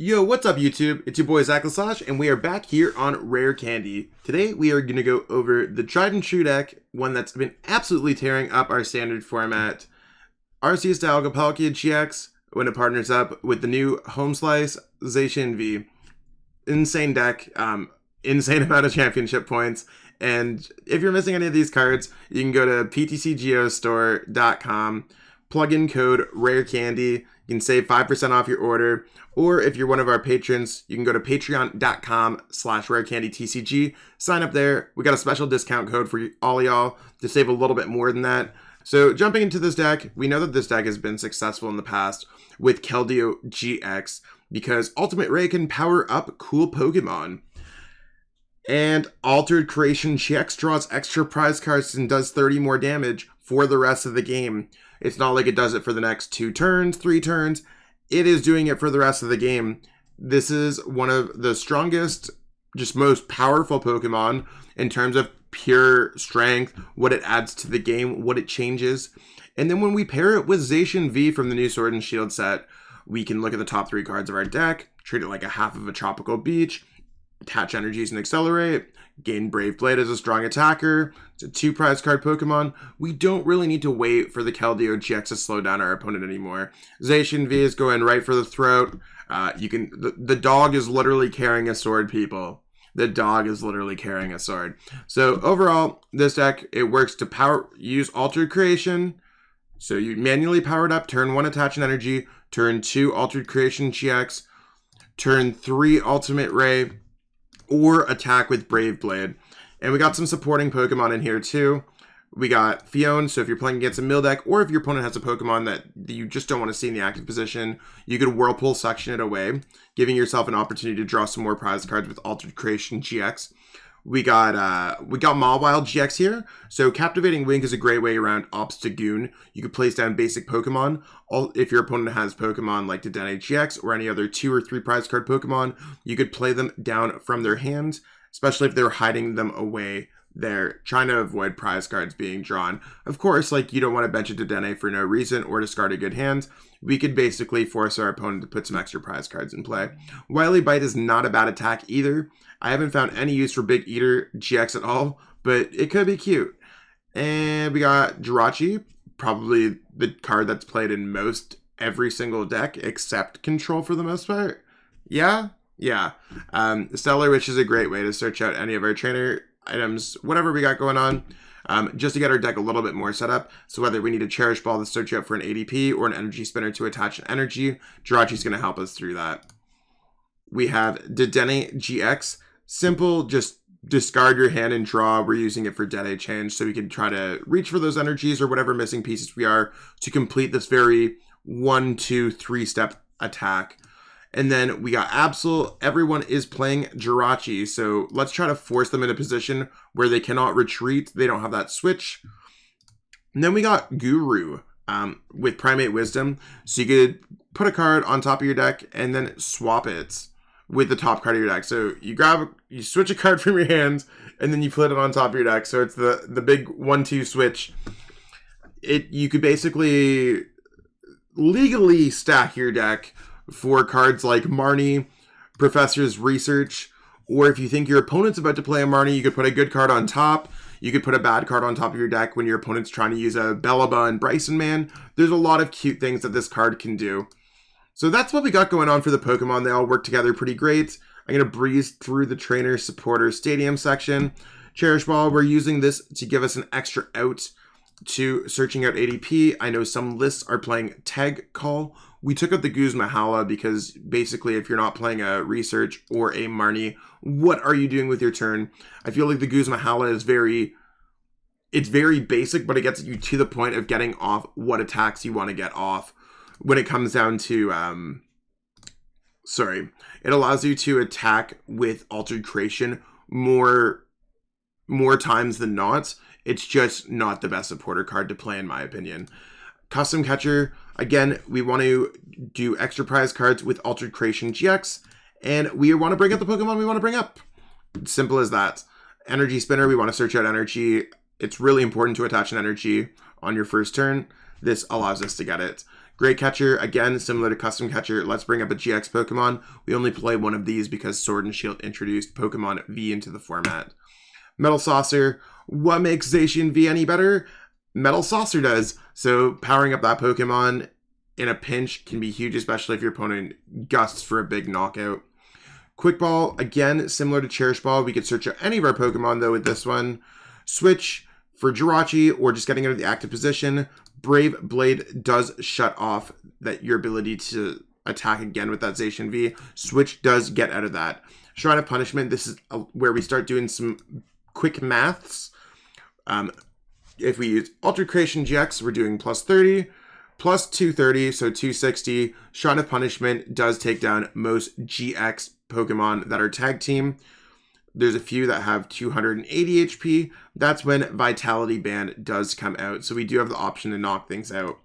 Yo, what's up YouTube? It's your boy Zacian, and we are back here on Rare Candy. Today we are going to go over the tried and true deck, one that's been absolutely tearing up our standard format. Arceus Dialga Palkia GX, when it partners up with the new Home Slice Zacian V. Insane deck, insane amount of championship points, and if you're missing any of these cards, you can go to PTCGO plug in code RARECANDY, you can save 5% off your order, or if you're one of our patrons, you can go to patreon.com/rarecandytcg, sign up there. We got a special discount code for all y'all to save a little bit more than that. So jumping into this deck, we know that this deck has been successful in the past with Keldeo GX because Ultimate Ray can power up cool Pokemon. And Altered Creation GX draws extra prize cards and does 30 more damage for the rest of the game. It's not like it does it for the next 2 turns, 3 turns. It is doing it for the rest of the game. This is one of the strongest, just most powerful Pokemon in terms of pure strength, what it adds to the game, what it changes. And then when we pair it with Zacian V from the new Sword and Shield set, we can look at the top 3 cards of our deck, treat it like a half of a tropical beach, attach energies and accelerate, gain Brave Blade as a strong attacker. It's a 2 prize card Pokemon. We don't really need to wait for the Keldeo GX to slow down our opponent anymore. Zacian V is going right for the throat. The dog is literally carrying a sword, people. The dog is literally carrying a sword. So overall, this deck, it works to use Altered Creation. So you manually power it up, turn 1 attach an energy, turn 2 Altered Creation GX, turn 3 Ultimate Ray, or attack with Brave Blade. And we got some supporting Pokemon in here too. We got Fion, so if you're playing against a mill deck, or if your opponent has a Pokemon that you just don't want to see in the active position, you could Whirlpool Suction it away, giving yourself an opportunity to draw some more prize cards with Altered Creation GX. We got Mawile GX here. So Captivating Wing is a great way around Obstagoon. You could place down basic Pokemon. If your opponent has Pokemon like Deandre GX or any other 2 or 3 prize card Pokemon, you could play them down from their hands, especially if they're hiding them away. They're trying to avoid prize cards being drawn. Of course, like you don't want to bench a Deandre for no reason or discard a good hand. We could basically force our opponent to put some extra prize cards in play. Wily Bite is not a bad attack either. I haven't found any use for Big Eater GX at all, but it could be cute. And we got Jirachi, probably the card that's played in most every single deck except Control for the most part. Yeah. Stellar, which is a great way to search out any of our trainer items, whatever we got going on, just to get our deck a little bit more set up. So whether we need a Cherish Ball to search out for an ADP or an Energy Spinner to attach an energy, Jirachi's going to help us through that. We have Dedenne GX. Simple, just discard your hand and draw. We're using it for Dead Change, so we can try to reach for those energies or whatever missing pieces we are to complete this very 1, 2, 3 step attack. And then we got Absol. Everyone is playing Jirachi, so let's try to force them in a position where they cannot retreat. They don't have that switch. And then we got Guru with Primate Wisdom. So you could put a card on top of your deck and then swap it with the top card of your deck. So you switch a card from your hand, and then you put it on top of your deck. So it's the big 1-2 switch. You could basically legally stack your deck for cards like Marnie, Professor's Research, or if you think your opponent's about to play a Marnie, you could put a good card on top. You could put a bad card on top of your deck when your opponent's trying to use a Bellaba and Bryson Man. There's a lot of cute things that this card can do. So that's what we got going on for the Pokemon. They all work together pretty great. I'm going to breeze through the Trainer Supporter Stadium section. Cherish Ball, we're using this to give us an extra out to searching out ADP. I know some lists are playing Tag Call. We took out the Guz Mahala because basically if you're not playing a Research or a Marnie, what are you doing with your turn? I feel like the Guz Mahala is very basic, but it gets you to the point of getting off what attacks you want to get off. When it comes down to, it allows you to attack with Altered Creation more times than not. It's just not the best supporter card to play in my opinion. Custom Catcher, again, we want to do extra prize cards with Altered Creation GX, and we want to bring up the Pokemon we want to bring up. Simple as that. Energy Spinner, we want to search out energy. It's really important to attach an energy on your first turn. This allows us to get it. Great Catcher, again, similar to Custom Catcher, let's bring up a GX Pokemon. We only play one of these because Sword and Shield introduced Pokemon V into the format. Metal Saucer, what makes Zacian V any better? Metal Saucer does. So powering up that Pokemon in a pinch can be huge, especially if your opponent gusts for a big knockout. Quick Ball, again, similar to Cherish Ball. We could search out any of our Pokemon, though, with this one. Switch for Jirachi, or just getting out of the active position. Brave Blade does shut off your ability to attack again with that Zacian V. Switch does get out of that. Shrine of Punishment, this is where we start doing some quick maths. If we use Altered Creation GX, we're doing plus 30, plus 230, so 260. Shrine of Punishment does take down most GX Pokemon that are tag team. There's a few that have 280 HP. That's when Vitality Band does come out, so we do have the option to knock things out.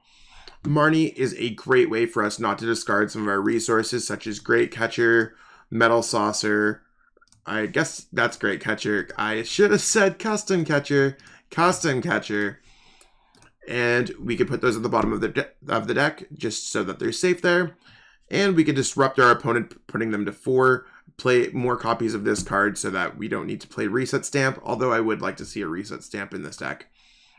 Marnie is a great way for us not to discard some of our resources, such as Great Catcher, Metal Saucer. I guess that's Great Catcher. I should have said Custom Catcher. Custom Catcher. And we could put those at the bottom of the deck, just so that they're safe there. And we could disrupt our opponent, putting them to 4. Play more copies of this card so that we don't need to play Reset Stamp, although I would like to see a Reset Stamp in this deck.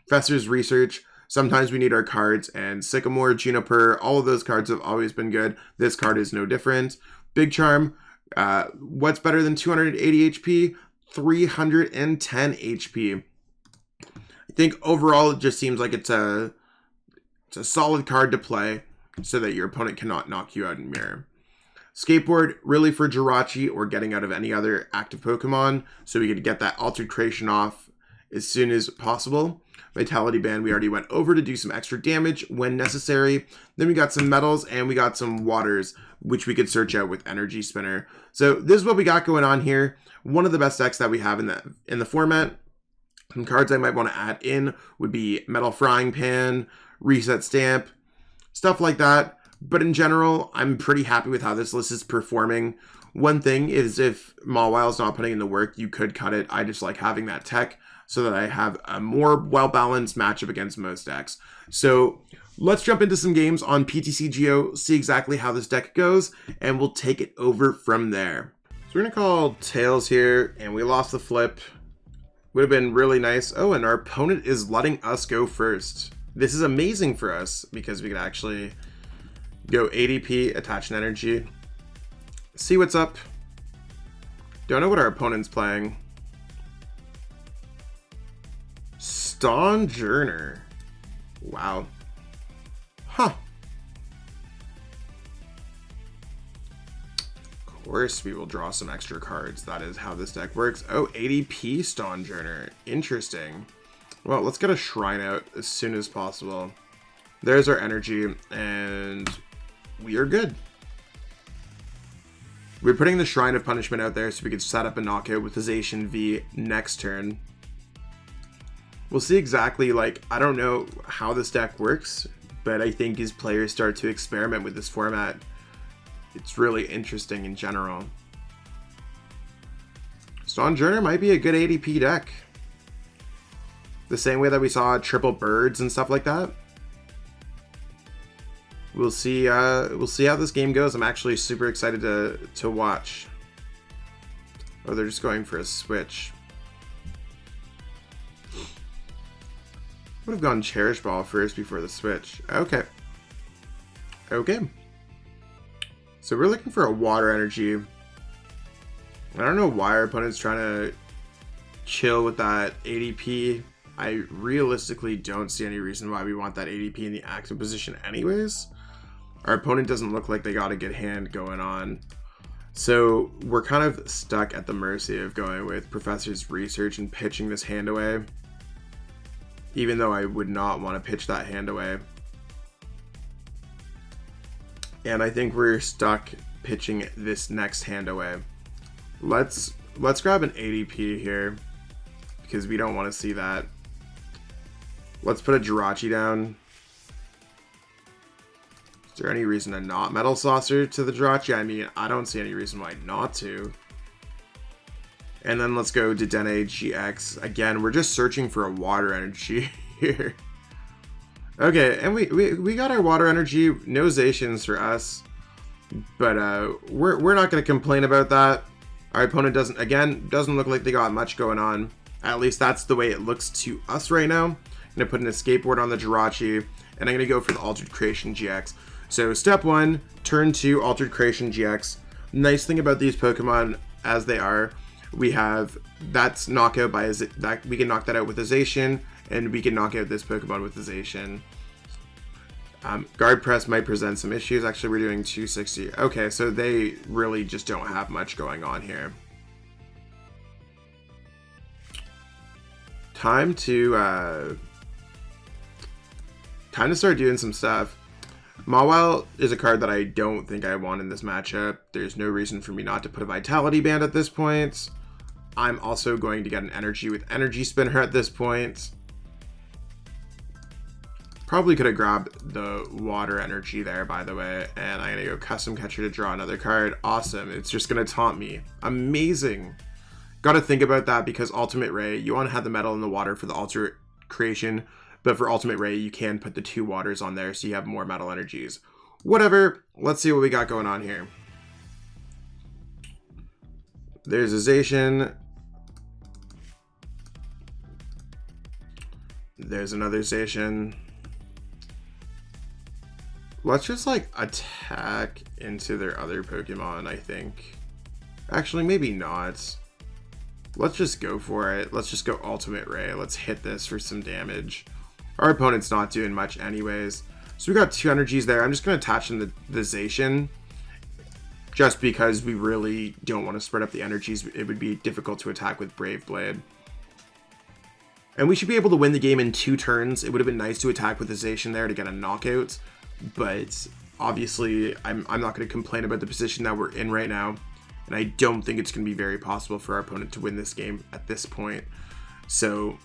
Professor's Research. Sometimes we need our cards, and Sycamore, Juniper, all of those cards have always been good. This card is no different. Big Charm. What's better than 280 HP? 310 HP. I think overall it just seems like it's a solid card to play so that your opponent cannot knock you out in Mirror. Skateboard, really for Jirachi or getting out of any other active Pokemon, so we could get that Altered Creation off as soon as possible. Vitality Band, we already went over to do some extra damage when necessary. Then we got some metals and we got some waters, which we could search out with Energy Spinner. So this is what we got going on here. One of the best decks that we have in the format. Some cards I might want to add in would be Metal Frying Pan, Reset Stamp, stuff like that. But in general, I'm pretty happy with how this list is performing. One thing is if Mawwile's not putting in the work, you could cut it. I just like having that tech so that I have a more well-balanced matchup against most decks. So let's jump into some games on PTCGO, see exactly how this deck goes, and we'll take it over from there. So we're going to call Tails here, and we lost the flip. Would have been really nice. Oh, and our opponent is letting us go first. This is amazing for us because we could actually go ADP, attach an energy, see what's up. Don't know what our opponent's playing. Stonjourner. Wow. Huh. Of course we will draw some extra cards. That is how this deck works. Oh, ADP Stonjourner. Interesting. Well, let's get a Shrine out as soon as possible. There's our energy, and we are good. We're putting the Shrine of Punishment out there so we could set up a knockout with the Zacian V next turn. We'll see exactly, I don't know how this deck works, but I think as players start to experiment with this format, it's really interesting in general. Stonjourner might be a good ADP deck. The same way that we saw triple birds and stuff like that. We'll see how this game goes. I'm actually super excited to watch. Oh, they're just going for a switch. Would have gone Cherish Ball first before the switch. Okay. Okay. So we're looking for a water energy. I don't know why our opponent's trying to chill with that ADP. I realistically don't see any reason why we want that ADP in the active position anyways. Our opponent doesn't look like they got a good hand going on. So we're kind of stuck at the mercy of going with Professor's Research and pitching this hand away. Even though I would not want to pitch that hand away. And I think we're stuck pitching this next hand away. Let's grab an ADP here, because we don't want to see that. Let's put a Jirachi down. Is there any reason to not Metal Saucer to the Jirachi? I mean, I don't see any reason why not to. And then let's go Dedenne GX. Again, we're just searching for a water energy here. Okay, and we got our water energy. No Zacians for us. But we're not going to complain about that. Our opponent doesn't look like they got much going on. At least that's the way it looks to us right now. I'm going to put in a skateboard on the Jirachi, and I'm going to go for the Altered Creation GX. So step 1, turn 2, Altered Creation GX. Nice thing about these Pokemon, as they are, we have that's knockout by that we can knock that out with a Zacian, and we can knock out this Pokemon with a Zacian. Guard press might present some issues. Actually, we're doing 260. Okay, so they really just don't have much going on here. Time to start doing some stuff. Mawile is a card that I don't think I want in this matchup. There's no reason for me not to put a Vitality Band at this point. I'm also going to get an Energy with Energy Spinner at this point. Probably could have grabbed the water energy there, by the way. And I'm going to go Custom Catcher to draw another card. Awesome. It's just going to taunt me. Amazing. Got to think about that because Ultimate Ray, you want to have the metal and the water for the Alter Creation. But for Ultimate Ray, you can put the 2 waters on there so you have more metal energies. Whatever. Let's see what we got going on here. There's a Zacian. There's another Zacian. Let's just, like, attack into their other Pokemon, I think. Actually, maybe not. Let's just go for it. Let's just go Ultimate Ray. Let's hit this for some damage. Our opponent's not doing much anyways. So we got 2 energies there. I'm just going to attach in the Zacian. Just because we really don't want to spread up the energies. It would be difficult to attack with Brave Blade. And we should be able to win the game in 2 turns. It would have been nice to attack with the Zacian there to get a knockout. But obviously, I'm not going to complain about the position that we're in right now. And I don't think it's going to be very possible for our opponent to win this game at this point. So,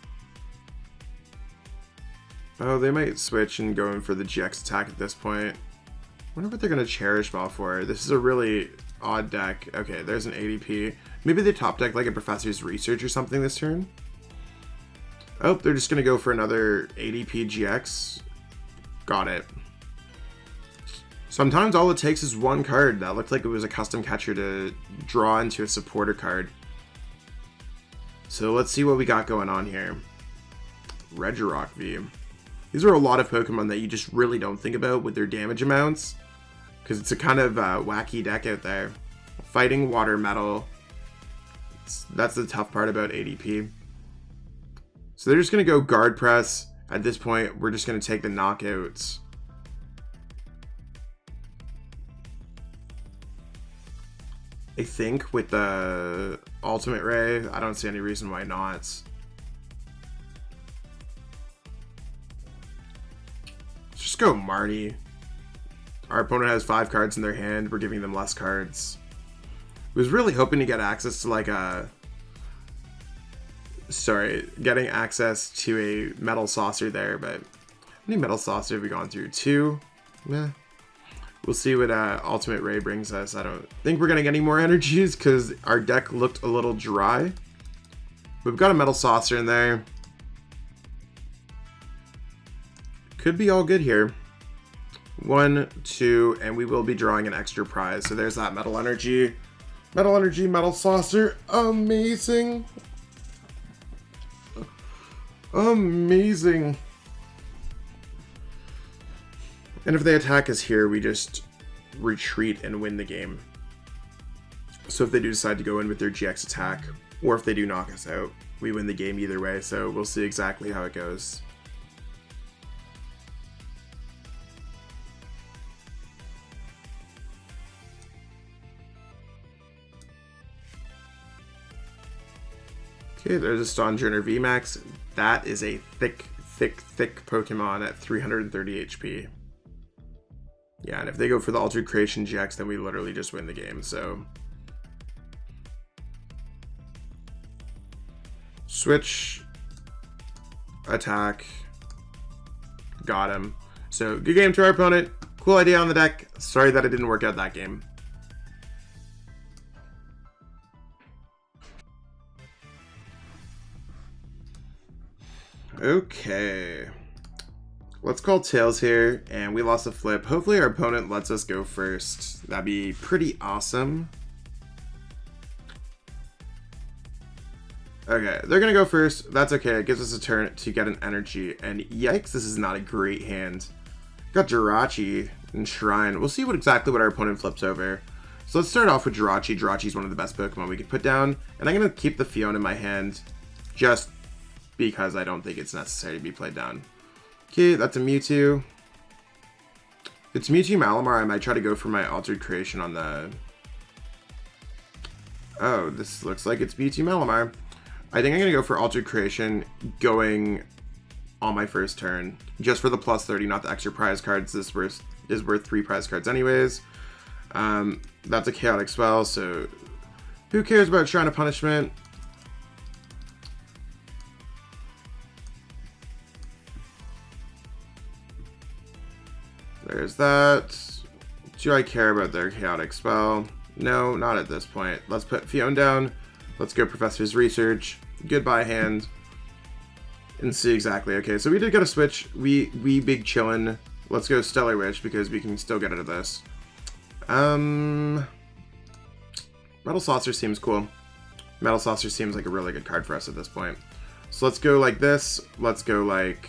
oh, they might switch and go in for the GX attack at this point. I wonder what they're going to Cherish Ball for. This is a really odd deck. Okay, there's an ADP. Maybe they top deck like a Professor's Research or something this turn. Oh, they're just going to go for another ADP GX. Got it. Sometimes all it takes is 1 card. That looked like it was a Custom Catcher to draw into a supporter card. So let's see what we got going on here. Regirock V. These are a lot of Pokemon that you just really don't think about with their damage amounts. Because it's a kind of wacky deck out there. Fighting Water Metal. That's the tough part about ADP. So they're just going to go Guard Press. At this point, we're just going to take the knockouts. I think with the Ultimate Ray, I don't see any reason why not. Let's just go Marnie. Our opponent has 5 cards in their hand. We're giving them less cards. I was really hoping to get access to like a... Sorry, getting access to a Metal Saucer there, but how many Metal Saucer have we gone through? 2? Meh. We'll see what Ultimate Ray brings us. I don't think we're going to get any more energies because our deck looked a little dry. We've got a Metal Saucer in there. Could be all good here. 1, 2, and we will be drawing an extra prize. So there's that Metal Energy. Metal Energy, Metal Saucer. Amazing. Amazing. And if they attack us here, we just retreat and win the game. So if they do decide to go in with their GX attack, or if they do knock us out, we win the game either way. So we'll see exactly how it goes. Okay, there's a Stonjourner VMAX. That is a thick Pokemon at 330 HP. Yeah, and if they go for the Altered Creation GX, then we literally just win the game, so... Switch. Attack. Got him. So, good game to our opponent. Cool idea on the deck. Sorry that it didn't work out that game. Okay. Let's call tails here, and we lost a flip. Hopefully our opponent lets us go first. That'd be pretty awesome. Okay, they're gonna go first. That's okay. It gives us a turn to get an energy. And yikes, this is not a great hand. Got Jirachi and Shrine. We'll see exactly what our opponent flips over. So let's start off with Jirachi. Jirachi's one of the best Pokemon we could put down. And I'm gonna keep the Fiona in my hand just because I don't think it's necessary to be played down. Okay, that's a Mewtwo. It's Mewtwo Malamar. I might try to go for my Altered Creation on the... Oh, this looks like it's Mewtwo Malamar. I think I'm going to go for Altered Creation going on my first turn. Just for the plus 30, not the extra prize cards. This is worth 3 prize cards anyways. That's a Chaotic Spell, so who cares about Shrine of Punishment? There's that. Do I care about their Chaotic Spell? No, not at this point. Let's put Fiona down. Let's go Professor's Research. Goodbye hand. And see exactly. Okay, so we did get a switch. We big chillin'. Let's go Stellar Witch because we can still get out of this. Metal Saucer seems cool. Metal Saucer seems like a really good card for us at this point. So let's go like this. Let's go like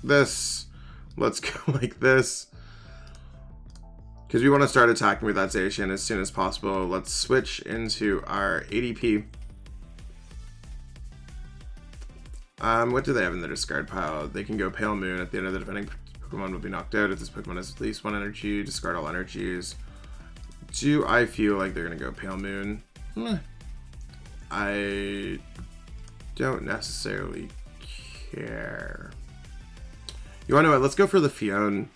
this. Let's go like this. Because we want to start attacking with that Zacian as soon as possible. Let's switch into our ADP. What do they have in their discard pile? They can go Pale Moon. At the end of the defending Pokemon will be knocked out. If this Pokemon has at least 1 energy, discard all energies. Do I feel like they're going to go Pale Moon? I don't necessarily care. You want to know what? Let's go for the Fiona.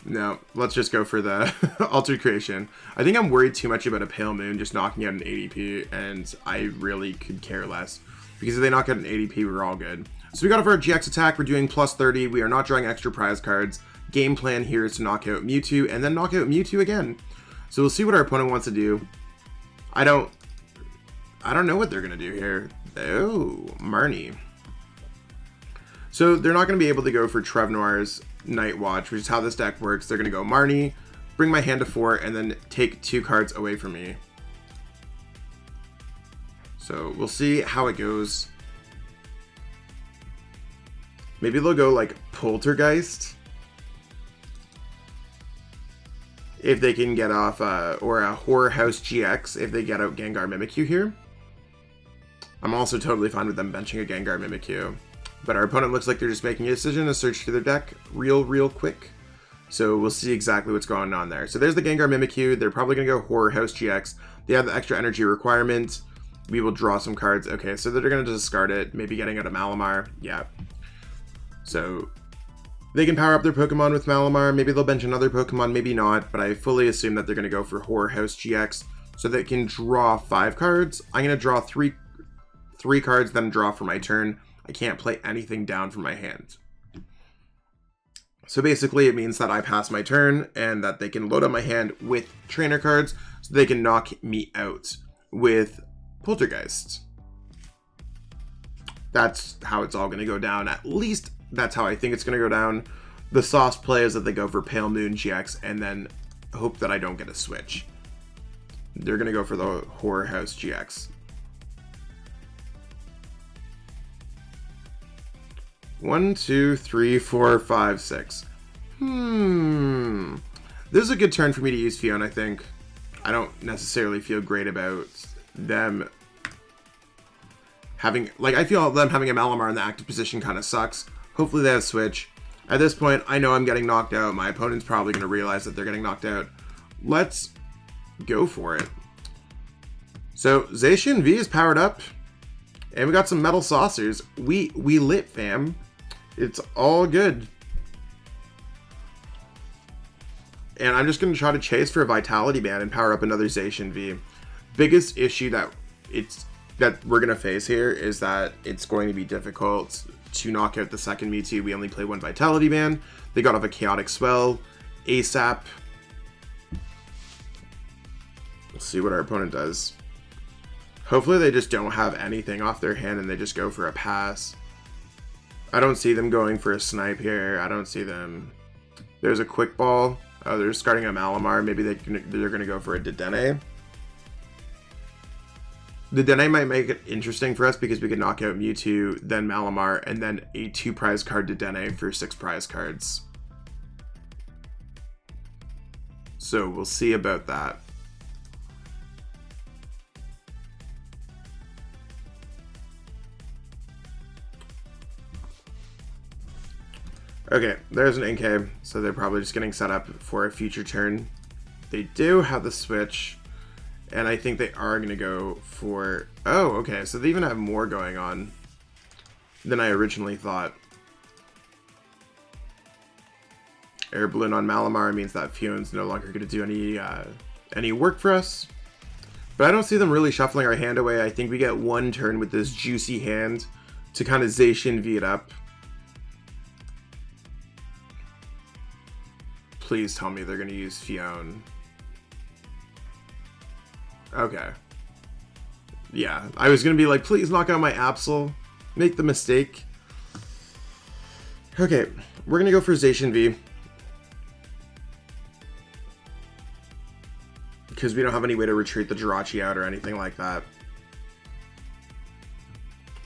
No, let's just go for the Altered Creation. I think I'm worried too much about a Pale Moon just knocking out an ADP, and I really could care less. Because if they knock out an ADP, we're all good. So we got it for our GX attack. We're doing plus 30. We are not drawing extra prize cards. Game plan here is to knock out Mewtwo, and then knock out Mewtwo again. So we'll see what our opponent wants to do. I don't know what they're going to do here. Oh, Marnie. So they're not going to be able to go for Trevnoir's Night Watch, which is how this deck works. They're going to go Marnie, bring my hand to 4, and then take 2 cards away from me. So we'll see how it goes. Maybe they'll go like Poltergeist. If they can get off, or a Horror House GX if they get out Gengar Mimikyu here. I'm also totally fine with them benching a Gengar Mimikyu. But our opponent looks like they're just making a decision to search through their deck real quick. So we'll see exactly what's going on there. So there's the Gengar Mimikyu. They're probably going to go Horror House GX. They have the extra energy requirement. We will draw some cards. Okay, so they're going to discard it. Maybe getting out of Malamar. Yeah. So they can power up their Pokemon with Malamar. Maybe they'll bench another Pokemon. Maybe not. But I fully assume that they're going to go for Horror House GX. So they can draw 5 cards. I'm going to draw three cards, then draw for my turn. I can't play anything down from my hand. So basically it means that I pass my turn and that they can load up my hand with trainer cards so they can knock me out with Poltergeist. That's how it's all going to go down. At least that's how I think it's going to go down. The sauce play is that they go for Pale Moon GX and then hope that I don't get a switch. They're going to go for the Horror House GX. 1, 2, 3, 4, 5, 6. This is a good turn for me to use Fiona, I think. I don't necessarily feel great about them having... Like, I feel them having a Malamar in the active position kind of sucks. Hopefully they have Switch. At this point, I know I'm getting knocked out. My opponent's probably going to realize that they're getting knocked out. Let's go for it. So, Zacian V is powered up. And we got some Metal Saucers. We lit, fam. It's all good. And I'm just going to try to chase for a Vitality Band and power up another Zacian V. Biggest issue that we're going to face here is that it's going to be difficult to knock out the second Mewtwo. We only play 1 Vitality Band. They got off a Chaotic Swell ASAP. We'll see what our opponent does. Hopefully they just don't have anything off their hand and they just go for a pass. I don't see them going for a snipe here. I don't see them. There's a quick ball. Oh, they're discarding a Malamar. Maybe they're going to go for a Dedenne. Dedenne might make it interesting for us because we could knock out Mewtwo, then Malamar, and then a 2 prize card Dedenne for 6 prize cards. So we'll see about that. Okay, there's an NK, so they're probably just getting set up for a future turn. They do have the switch. And I think they are going to go for... Oh, okay. So they even have more going on than I originally thought. Air Balloon on Malamar means that Fion's no longer going to do any work for us. But I don't see them really shuffling our hand away. I think we get one turn with this juicy hand to kind of Zacian V it up. Please tell me they're going to use Fion. Okay. Yeah, I was going to be like, please knock out my Absol. Make the mistake. Okay, we're going to go for Zacian V. Because we don't have any way to retreat the Jirachi out or anything like that.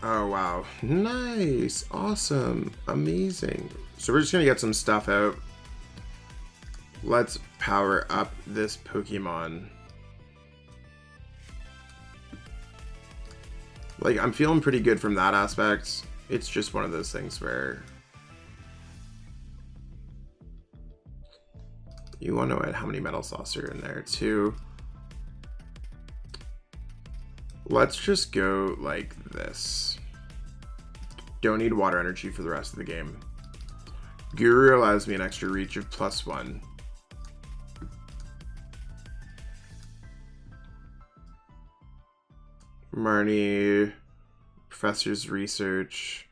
Oh, wow. Nice. Awesome. Amazing. So we're just going to get some stuff out. Let's power up this Pokemon. Like, I'm feeling pretty good from that aspect. It's just one of those things where you want to know how many Metal Saucer in there too. Let's just go like this. Don't need water energy for the rest of the game. Guru allows me an extra reach of +1. Marnie, Professor's Research.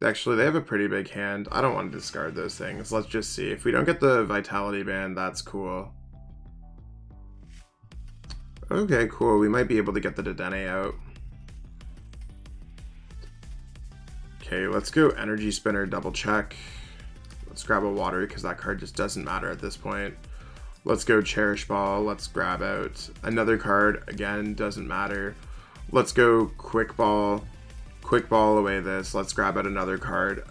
Actually, they have a pretty big hand. I don't want to discard those things. Let's just see. If we don't get the Vitality Band, that's cool. Okay, cool. We might be able to get the Dedenne out. Okay, let's go Energy Spinner, double check. Let's grab a water because that card just doesn't matter at this point. Let's go Cherish Ball. Let's grab out another card. Again, doesn't matter. Let's go Quick Ball. Quick Ball away this. Let's grab out another card.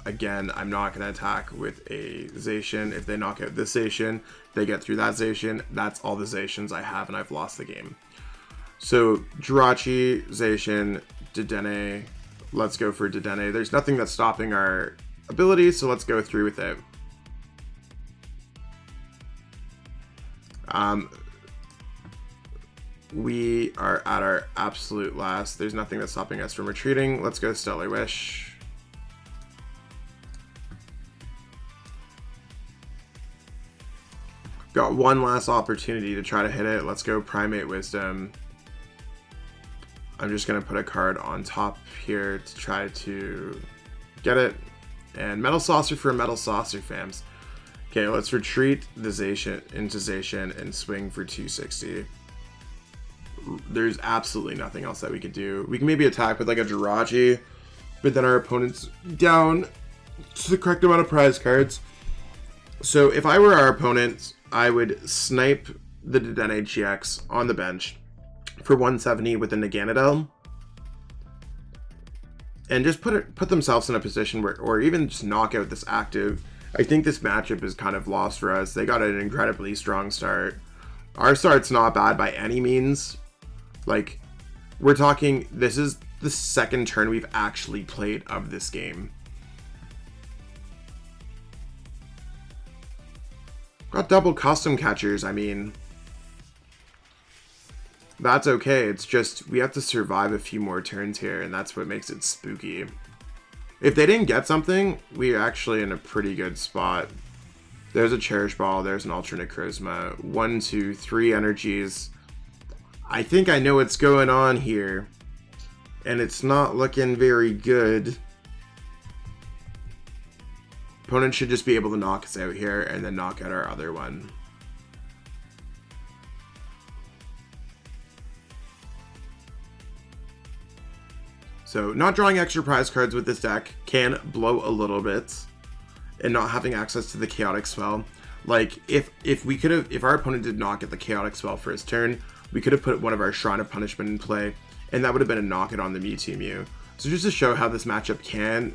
Again, I'm not going to attack with a Zacian. If they knock out this Zacian, they get through that Zacian. That's all the Zacians I have, and I've lost the game. So, Jirachi, Zacian, Dedenne. Let's go for Dedenne. There's nothing that's stopping our abilities, so let's go through with it. We are at our absolute last. There's nothing that's stopping us from retreating. Let's go Stellar Wish. Got one last opportunity to try to hit it. Let's go Primate Wisdom. I'm just going to put a card on top here to try to get it. And Metal Saucer for Metal Saucer, fams. Okay, let's retreat the Zacian into Zacian and swing for 260. There's absolutely nothing else that we could do. We can maybe attack with like a Jirachi, but then our opponent's down to the correct amount of prize cards. So if I were our opponent, I would snipe the Dedenne GX on the bench for 170 with the Naganadel. And just put themselves in a position where, or even just knock out this active. I think this matchup is kind of lost for us. They got an incredibly strong start. Our start's not bad by any means. Like, we're talking, this is the second turn we've actually played of this game. Got double custom catchers, I mean, that's okay. It's just, we have to survive a few more turns here, and that's what makes it spooky. If they didn't get something, we're actually in a pretty good spot. There's a Cherish Ball, there's an alternate Charisma. 1, 2, 3 energies. I think I know what's going on here, and it's not looking very good. Opponent should just be able to knock us out here and then knock out our other one. So not drawing extra prize cards with this deck can blow a little bit, and not having access to the chaotic spell. Like if our opponent did not get the chaotic spell for his turn, we could have put one of our Shrine of Punishment in play, and that would have been a knockout on the Mewtwo Mew. So just to show how this matchup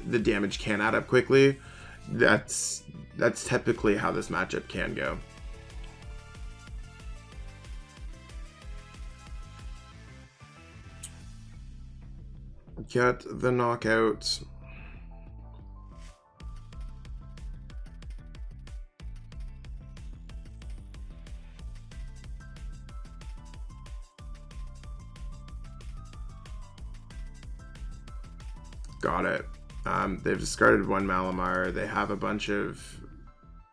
the damage can add up quickly, that's typically how this matchup can go. Get the knockout. Got it. They've discarded one Malamar. They have a bunch of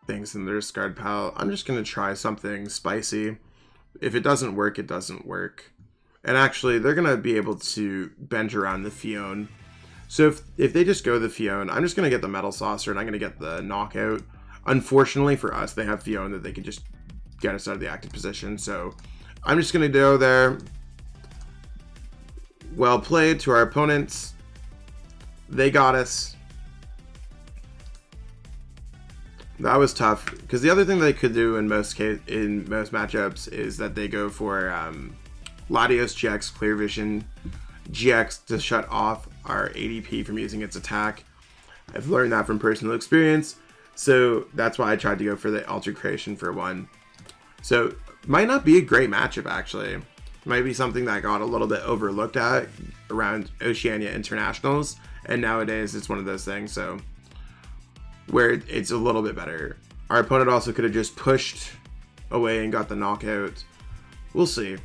things in their discard pile. I'm just going to try something spicy. If it doesn't work, it doesn't work. And actually, they're going to be able to bench around the Fion. So if they just go the Fion, I'm just going to get the Metal Saucer and I'm going to get the knockout. Unfortunately for us, they have Fion that they can just get us out of the active position. So I'm just going to go there. Well played to our opponents. They got us. That was tough, because the other thing they could do in most matchups is that they go for Latios GX Clear Vision GX to shut off our ADP from using its attack. I've learned that from personal experience, so that's why I tried to go for the Altered Creation for one. So might not be a great matchup actually. Might be something that got a little bit overlooked at around Oceania Internationals, and nowadays it's one of those things so where it's a little bit better. Our opponent also could have just pushed away and got the knockout. We'll see.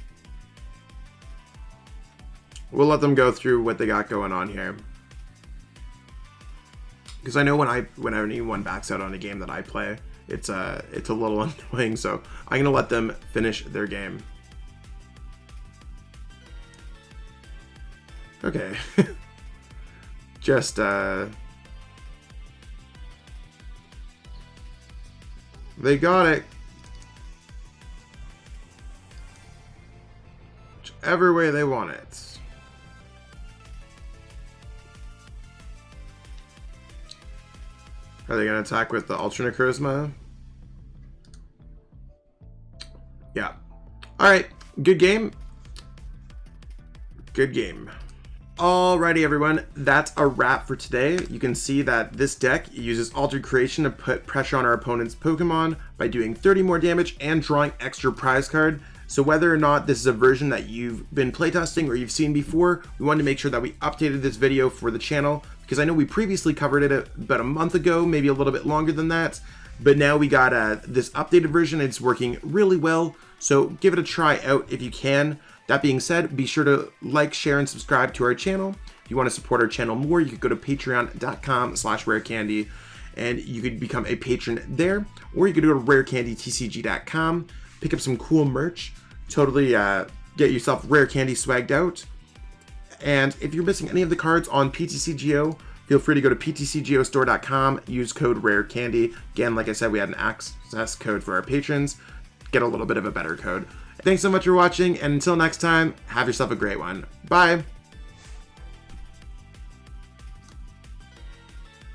We'll let them go through what they got going on here, because I know when anyone backs out on a game that I play, it's a little annoying, so I'm gonna let them finish their game. Okay. Just they got it. Whichever way they want it. Are they going to attack with the alternate charisma? Yeah. Alright. Good game. Good game. Alrighty everyone, that's a wrap for today. You can see that this deck uses Altered Creation to put pressure on our opponent's Pokemon by doing 30 more damage and drawing extra prize card. So whether or not this is a version that you've been playtesting or you've seen before, we wanted to make sure that we updated this video for the channel, because I know we previously covered it about a month ago, maybe a little bit longer than that, but now we got this updated version. It's working really well, so give it a try out if you can. That being said, be sure to like, share, and subscribe to our channel. If you want to support our channel more, you could go to patreon.com/rarecandy and you could become a patron there, or you could go to rarecandytcg.com, pick up some cool merch, totally get yourself rare candy swagged out. And if you're missing any of the cards on PTCGO, feel free to go to ptcgostore.com, use code rarecandy. Again, like I said, we had an access code for our patrons. Get a little bit of a better code. Thanks so much for watching, and until next time, have yourself a great one. Bye!